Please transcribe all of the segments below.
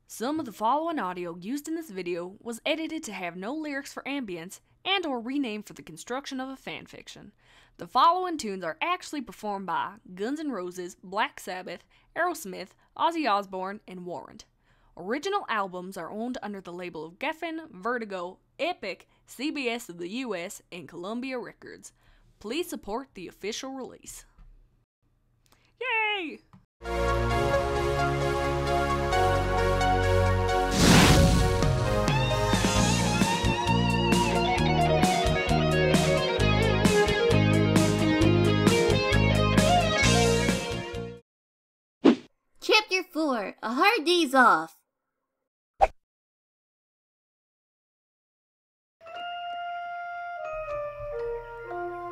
Some of the following audio used in this video was edited to have no lyrics for ambience and or renamed for the construction of a fanfiction. The following tunes are actually performed by Guns N' Roses, Black Sabbath, Aerosmith, Ozzy Osbourne, and Warrant. Original albums are owned under the label of Geffen, Vertigo, Epic, CBS of the US, and Columbia Records. Please support the official release. Yay! Chapter 4, A Hard Day's Off.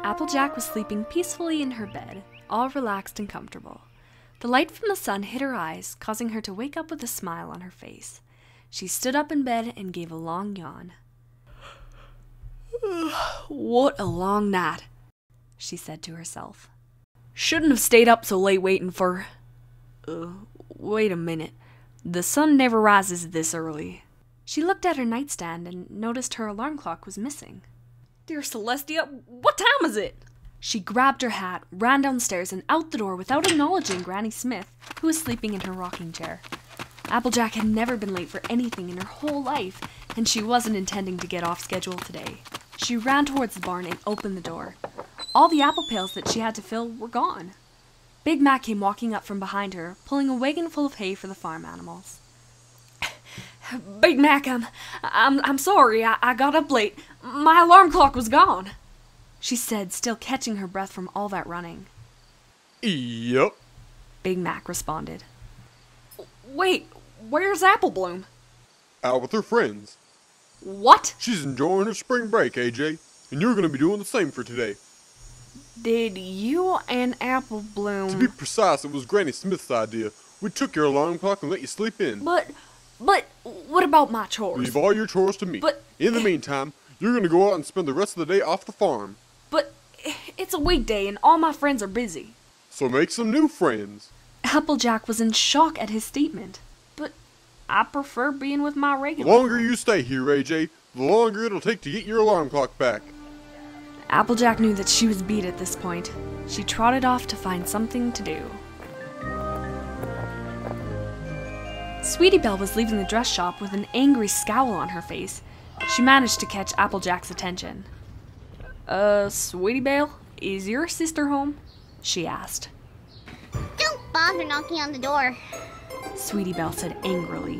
Applejack was sleeping peacefully in her bed, all relaxed and comfortable. The light from the sun hit her eyes, causing her to wake up with a smile on her face. She stood up in bed and gave a long yawn. What a long night, she said to herself. Shouldn't have stayed up so late waiting for... wait a minute. The sun never rises this early. She looked at her nightstand and noticed her alarm clock was missing. Dear Celestia, what time is it? She grabbed her hat, ran downstairs and out the door without acknowledging Granny Smith, who was sleeping in her rocking chair. Applejack had never been late for anything in her whole life, and she wasn't intending to get off schedule today. She ran towards the barn and opened the door. All the apple pails that she had to fill were gone. Big Mac came walking up from behind her, pulling a wagon full of hay for the farm animals. Big Mac, I'm sorry, I got up late. My alarm clock was gone, she said, still catching her breath from all that running. Yep, Big Mac responded. Wait, where's Applebloon? out with her friends. What? She's enjoying her spring break, AJ, and you're going to be doing the same for today. Did you and Applebloon... To be precise, it was Granny Smith's idea. We took your alarm clock and let you sleep in. But, what about my chores? Leave all your chores to me. But... In the meantime, you're going to go out and spend the rest of the day off the farm. But, it's a weekday and all my friends are busy. So make some new friends. Applejack was in shock at his statement. But, I prefer being with my regular... The longer you stay here, AJ, the longer it'll take to get your alarm clock back. Applejack knew that she was beat at this point. She trotted off to find something to do. Sweetie Belle was leaving the dress shop with an angry scowl on her face. She managed to catch Applejack's attention. Sweetie Belle, is your sister home? She asked. Don't bother knocking on the door. Sweetie Belle said angrily.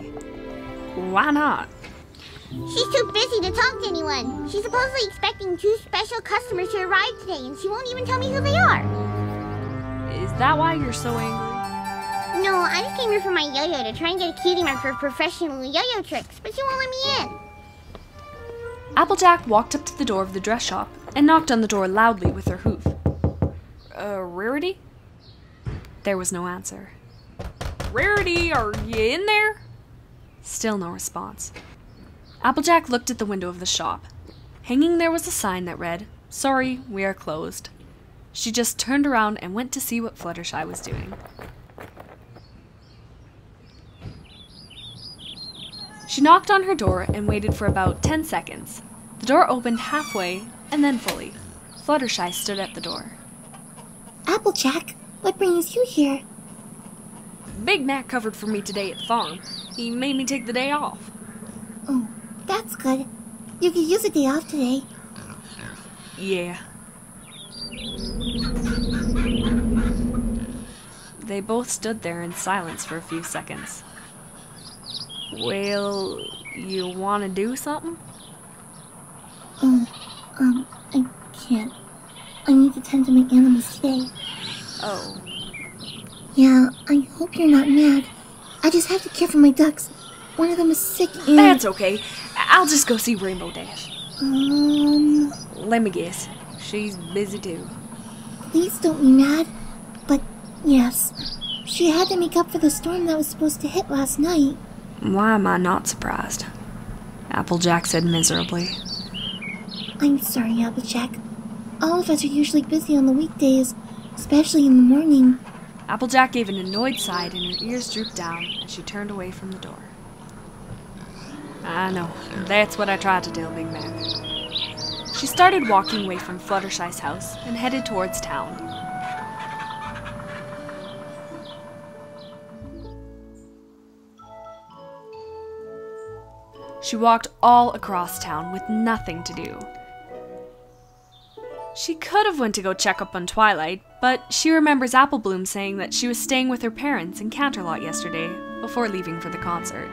Why not? She's too busy to talk to anyone. She's supposedly expecting 2 special customers to arrive today, and she won't even tell me who they are. Is that why you're so angry? No, I just came here for my yo-yo to try and get a cutie mark for professional yo-yo tricks, but she won't let me in. Applejack walked up to the door of the dress shop and knocked on the door loudly with her hoof. Rarity? There was no answer. Rarity, are you in there? Still no response. Applejack looked at the window of the shop. Hanging there was a sign that read, "Sorry, we are closed." She just turned around and went to see what Fluttershy was doing. She knocked on her door and waited for about 10 seconds. The door opened halfway and then fully. Fluttershy stood at the door. Applejack, what brings you here? Big Mac covered for me today at the farm. He made me take the day off. Oh, that's good. You could use a day off today. Yeah. They both stood there in silence for a few seconds. Well, you want to do something? I can't. I need to tend to my animals today. Oh. Yeah, I hope you're not mad. I just have to care for my ducks. One of them is sick and... That's okay. I'll just go see Rainbow Dash. Let me guess. She's busy too. Please don't be mad. But, yes. She had to make up for the storm that was supposed to hit last night. Why am I not surprised? Applejack said miserably. I'm sorry, Applejack. All of us are usually busy on the weekdays, especially in the morning. Applejack gave an annoyed sigh and her ears drooped down as she turned away from the door. I know. That's what I tried to tell Big Mac. She started walking away from Fluttershy's house and headed towards town. She walked all across town with nothing to do. She could have went to go check up on Twilight, but she remembers Applebloon saying that she was staying with her parents in Canterlot yesterday before leaving for the concert.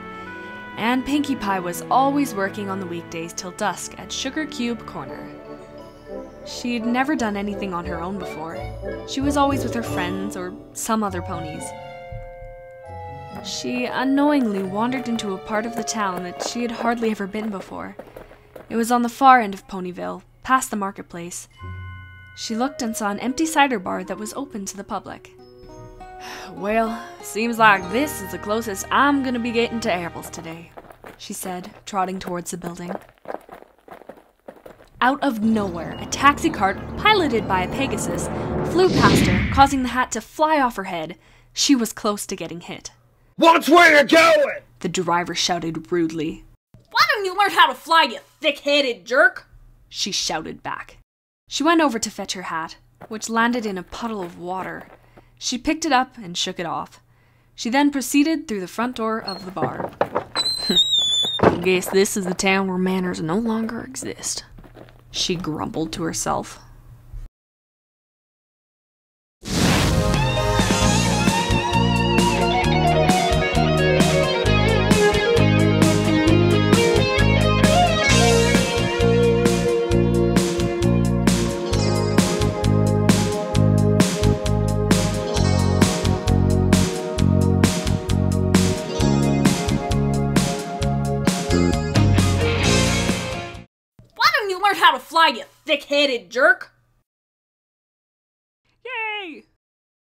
And Pinkie Pie was always working on the weekdays till dusk at Sugar Cube Corner. She'd never done anything on her own before. She was always with her friends or some other ponies. She unknowingly wandered into a part of the town that she had hardly ever been before. It was on the far end of Ponyville, past the marketplace. She looked and saw an empty cider bar that was open to the public. Well, seems like this is the closest I'm gonna be getting to apples today, she said, trotting towards the building. Out of nowhere, a taxi cart, piloted by a Pegasus, flew past her, causing the hat to fly off her head. She was close to getting hit. Watch where you're going! The driver shouted rudely. Why don't you learn how to fly, you thick-headed jerk? She shouted back. She went over to fetch her hat, which landed in a puddle of water. She picked it up and shook it off. She then proceeded through the front door of the bar. I guess this is the town where manners no longer exist, she grumbled to herself. How to fly, you thick-headed jerk! Yay!